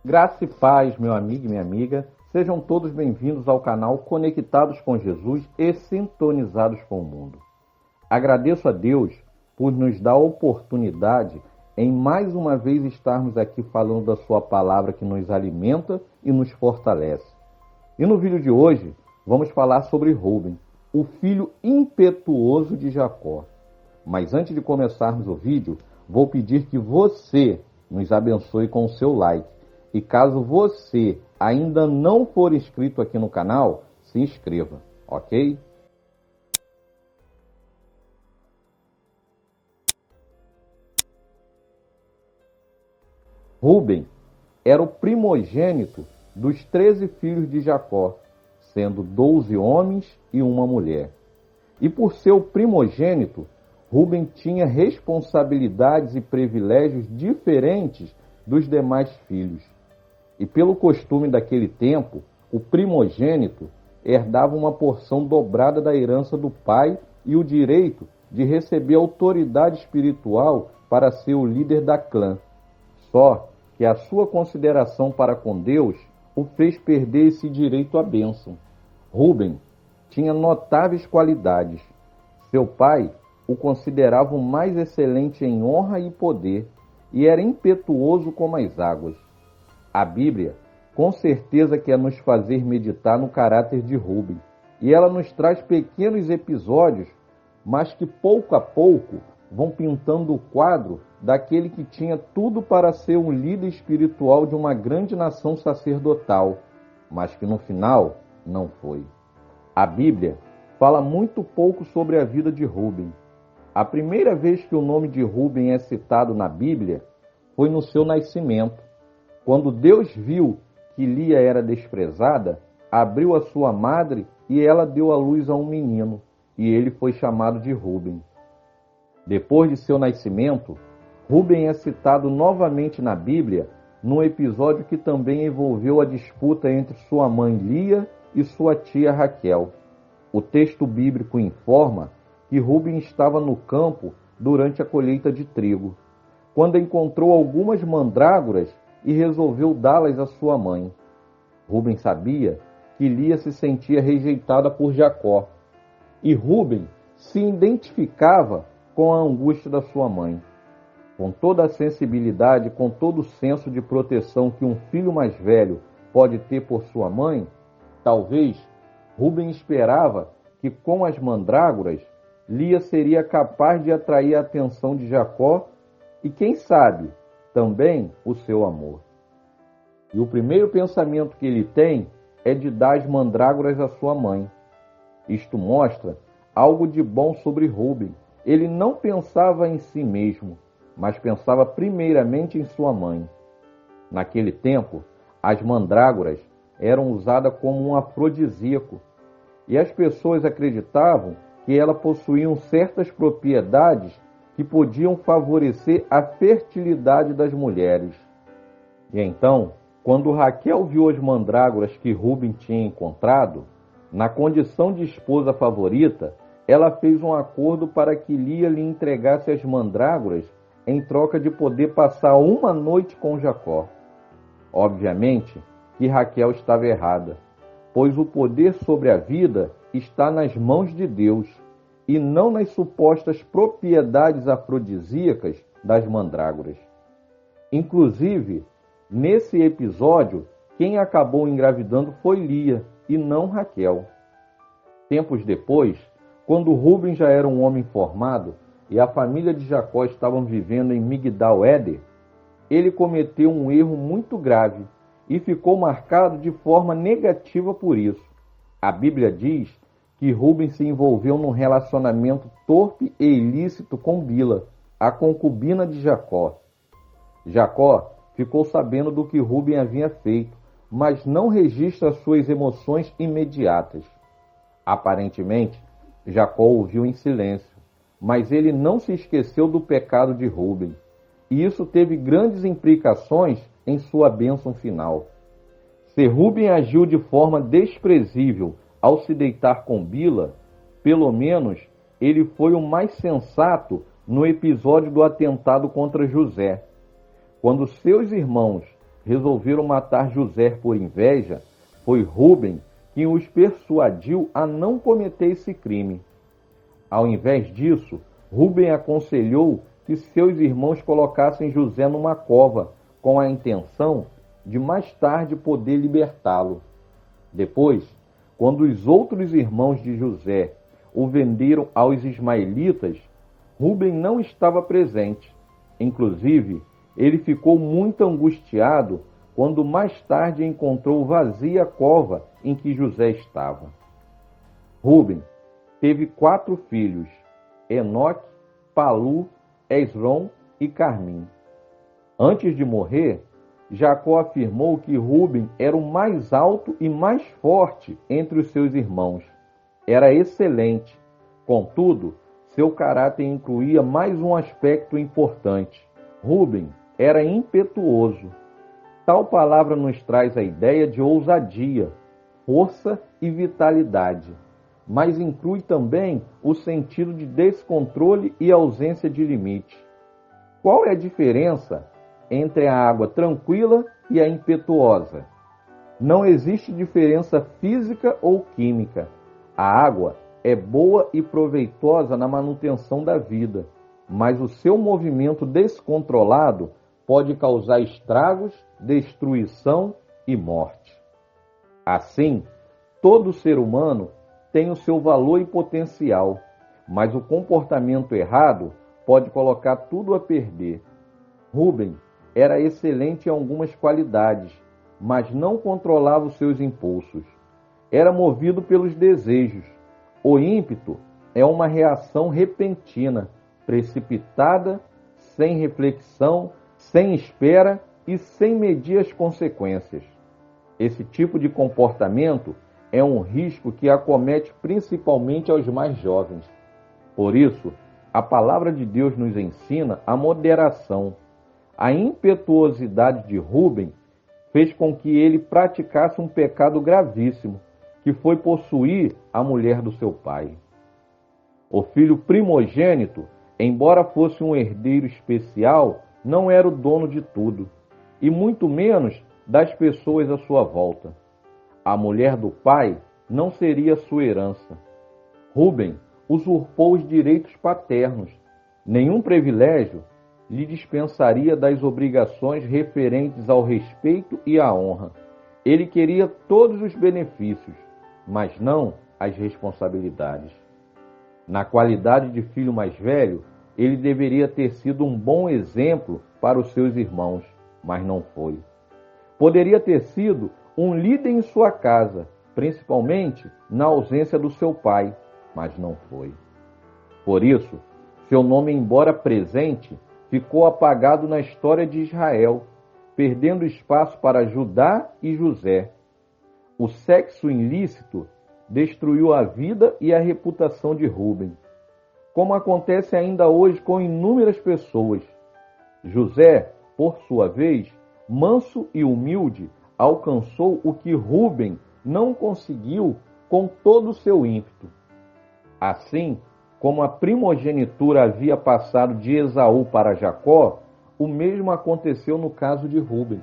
Graça e paz, meu amigo e minha amiga. Sejam todos bem-vindos ao canal Conectados com Jesus e Sintonizados com o Mundo. Agradeço a Deus por nos dar a oportunidade em mais uma vez estarmos aqui falando da sua palavra que nos alimenta e nos fortalece. E no vídeo de hoje vamos falar sobre Rúben, o filho impetuoso de Jacó. Mas antes de começarmos o vídeo, vou pedir que você nos abençoe com o seu like. E caso você ainda não for inscrito aqui no canal, se inscreva, ok? Rúben era o primogênito dos 13 filhos de Jacó, sendo 12 homens e uma mulher. E por ser o primogênito, Rúben tinha responsabilidades e privilégios diferentes dos demais filhos. E pelo costume daquele tempo, o primogênito herdava uma porção dobrada da herança do pai e o direito de receber autoridade espiritual para ser o líder da clã. Só que a sua consideração para com Deus o fez perder esse direito à bênção. Rúben tinha notáveis qualidades. Seu pai o considerava o mais excelente em honra e poder e era impetuoso como as águas. A Bíblia, com certeza, quer nos fazer meditar no caráter de Rúben. E ela nos traz pequenos episódios, mas que pouco a pouco vão pintando o quadro daquele que tinha tudo para ser um líder espiritual de uma grande nação sacerdotal, mas que no final não foi. A Bíblia fala muito pouco sobre a vida de Rúben. A primeira vez que o nome de Rúben é citado na Bíblia foi no seu nascimento. Quando Deus viu que Lia era desprezada, abriu a sua madre e ela deu à luz a um menino, e ele foi chamado de Rúben. Depois de seu nascimento, Rúben é citado novamente na Bíblia, num episódio que também envolveu a disputa entre sua mãe Lia e sua tia Raquel. O texto bíblico informa que Rúben estava no campo durante a colheita de trigo, quando encontrou algumas mandrágoras e resolveu dá-las à sua mãe. Rúben sabia que Lia se sentia rejeitada por Jacó, e Rúben se identificava com a angústia da sua mãe. Com toda a sensibilidade, com todo o senso de proteção que um filho mais velho pode ter por sua mãe, talvez Rúben esperava que com as mandrágoras Lia seria capaz de atrair a atenção de Jacó e, quem sabe, também o seu amor. E o primeiro pensamento que ele tem é de dar as mandrágoras à sua mãe. Isto mostra algo de bom sobre Rúben. Ele não pensava em si mesmo, mas pensava primeiramente em sua mãe. Naquele tempo, as mandrágoras eram usadas como um afrodisíaco, e as pessoas acreditavam que elas possuíam certas propriedades que podiam favorecer a fertilidade das mulheres. E então, quando Raquel viu as mandrágoras que Rúben tinha encontrado, na condição de esposa favorita, ela fez um acordo para que Lia lhe entregasse as mandrágoras em troca de poder passar uma noite com Jacó. Obviamente que Raquel estava errada, pois o poder sobre a vida está nas mãos de Deus, e não nas supostas propriedades afrodisíacas das mandrágoras. Inclusive, nesse episódio, quem acabou engravidando foi Lia e não Raquel. Tempos depois, quando Rúben já era um homem formado e a família de Jacó estavam vivendo em Migdal-Éder, ele cometeu um erro muito grave e ficou marcado de forma negativa por isso. A Bíblia diz que Rúben se envolveu num relacionamento torpe e ilícito com Bila, a concubina de Jacó. Jacó ficou sabendo do que Rúben havia feito, mas não registra suas emoções imediatas. Aparentemente, Jacó ouviu em silêncio, mas ele não se esqueceu do pecado de Rúben, e isso teve grandes implicações em sua bênção final. Se Rúben agiu de forma desprezível ao se deitar com Bila, pelo menos ele foi o mais sensato no episódio do atentado contra José, quando seus irmãos resolveram matar José por inveja, foi Rúben quem os persuadiu a não cometer esse crime. Ao invés disso, Rúben aconselhou que seus irmãos colocassem José numa cova, com a intenção de mais tarde poder libertá-lo. Depois, quando os outros irmãos de José o venderam aos ismaelitas, Rúben não estava presente. Inclusive, ele ficou muito angustiado quando mais tarde encontrou vazia a cova em que José estava. Rúben teve 4 filhos, Enoque, Palu, Esrom e Carmim. Antes de morrer, Jacó afirmou que Rúben era o mais alto e mais forte entre os seus irmãos. Era excelente. Contudo, seu caráter incluía mais um aspecto importante. Rúben era impetuoso. Tal palavra nos traz a ideia de ousadia, força e vitalidade, mas inclui também o sentido de descontrole e ausência de limite. Qual é a diferença entre a água tranquila e a impetuosa? Não existe diferença física ou química. A água é boa e proveitosa na manutenção da vida, mas o seu movimento descontrolado pode causar estragos, destruição e morte. Assim, todo ser humano tem o seu valor e potencial, mas o comportamento errado pode colocar tudo a perder. Rúben era excelente em algumas qualidades, mas não controlava os seus impulsos. Era movido pelos desejos. O ímpeto é uma reação repentina, precipitada, sem reflexão, sem espera e sem medir as consequências. Esse tipo de comportamento é um risco que acomete principalmente aos mais jovens. Por isso, a palavra de Deus nos ensina a moderação. A impetuosidade de Rúben fez com que ele praticasse um pecado gravíssimo, que foi possuir a mulher do seu pai. O filho primogênito, embora fosse um herdeiro especial, não era o dono de tudo, e muito menos das pessoas à sua volta. A mulher do pai não seria sua herança. Rúben usurpou os direitos paternos. Nenhum privilégio lhe dispensaria das obrigações referentes ao respeito e à honra. Ele queria todos os benefícios, mas não as responsabilidades. Na qualidade de filho mais velho, ele deveria ter sido um bom exemplo para os seus irmãos, mas não foi. Poderia ter sido um líder em sua casa, principalmente na ausência do seu pai, mas não foi. Por isso, seu nome, embora presente, ficou apagado na história de Israel, perdendo espaço para Judá e José. O sexo ilícito destruiu a vida e a reputação de Rúben, como acontece ainda hoje com inúmeras pessoas. José, por sua vez, manso e humilde, alcançou o que Rúben não conseguiu com todo o seu ímpeto. Assim, como a primogenitura havia passado de Esaú para Jacó, o mesmo aconteceu no caso de Rúben.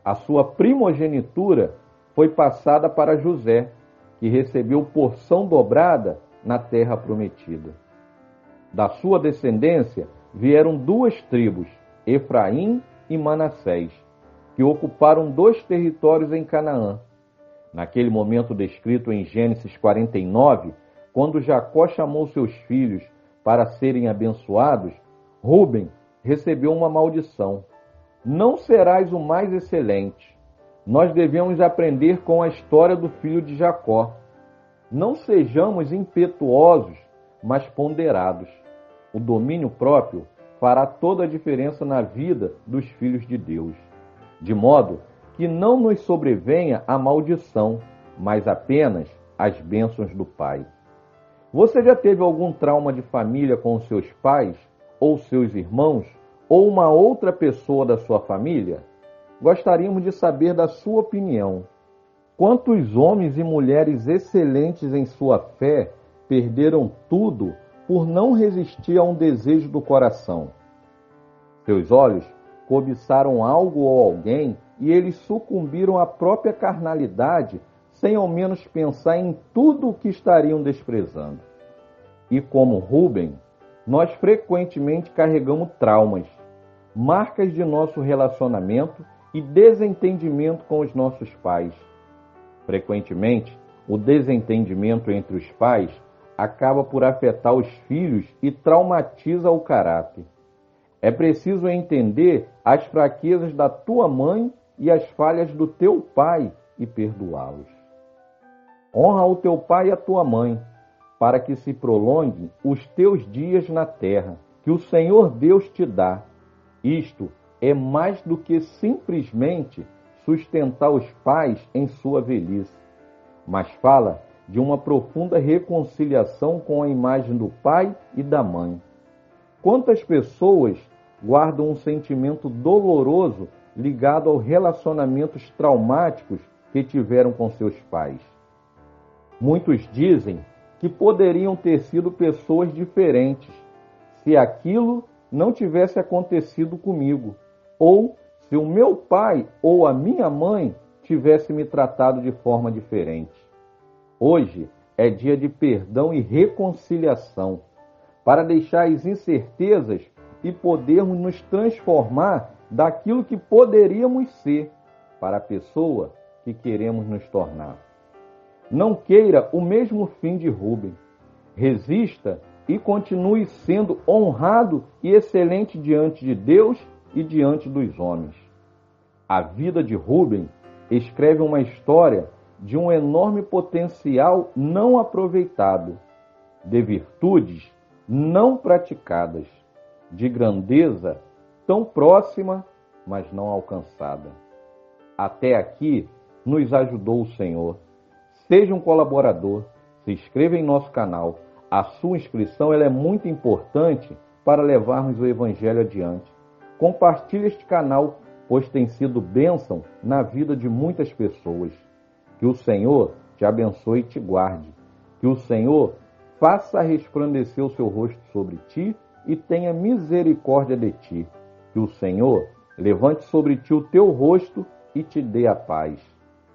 A sua primogenitura foi passada para José, que recebeu porção dobrada na terra prometida. Da sua descendência vieram 2 tribos, Efraim e Manassés, que ocuparam 2 territórios em Canaã. Naquele momento descrito em Gênesis 49, quando Jacó chamou seus filhos para serem abençoados, Rúben recebeu uma maldição. Não serás o mais excelente. Nós devemos aprender com a história do filho de Jacó. Não sejamos impetuosos, mas ponderados. O domínio próprio fará toda a diferença na vida dos filhos de Deus, de modo que não nos sobrevenha a maldição, mas apenas as bênçãos do Pai. Você já teve algum trauma de família com os seus pais, ou seus irmãos, ou uma outra pessoa da sua família? Gostaríamos de saber da sua opinião. Quantos homens e mulheres excelentes em sua fé perderam tudo por não resistir a um desejo do coração? Seus olhos cobiçaram algo ou alguém e eles sucumbiram à própria carnalidade, sem ao menos pensar em tudo o que estariam desprezando. E como Rúben, nós frequentemente carregamos traumas, marcas de nosso relacionamento e desentendimento com os nossos pais. Frequentemente, o desentendimento entre os pais acaba por afetar os filhos e traumatiza o caráter. É preciso entender as fraquezas da tua mãe e as falhas do teu pai e perdoá-los. Honra o teu pai e a tua mãe, para que se prolonguem os teus dias na terra, que o Senhor Deus te dá. Isto é mais do que simplesmente sustentar os pais em sua velhice, mas fala de uma profunda reconciliação com a imagem do pai e da mãe. Quantas pessoas guardam um sentimento doloroso ligado aos relacionamentos traumáticos que tiveram com seus pais? Muitos dizem que poderiam ter sido pessoas diferentes se aquilo não tivesse acontecido comigo, ou se o meu pai ou a minha mãe tivesse me tratado de forma diferente. Hoje é dia de perdão e reconciliação, para deixar as incertezas e podermos nos transformar daquilo que poderíamos ser para a pessoa que queremos nos tornar. Não queira o mesmo fim de Rúben. Resista e continue sendo honrado e excelente diante de Deus e diante dos homens. A vida de Rúben escreve uma história de um enorme potencial não aproveitado, de virtudes não praticadas, de grandeza tão próxima, mas não alcançada. Até aqui nos ajudou o Senhor. Seja um colaborador, se inscreva em nosso canal. A sua inscrição ela é muito importante para levarmos o Evangelho adiante. Compartilhe este canal, pois tem sido bênção na vida de muitas pessoas. Que o Senhor te abençoe e te guarde. Que o Senhor faça resplandecer o seu rosto sobre ti e tenha misericórdia de ti. Que o Senhor levante sobre ti o teu rosto e te dê a paz.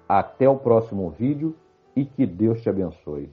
Até o próximo vídeo e que Deus te abençoe.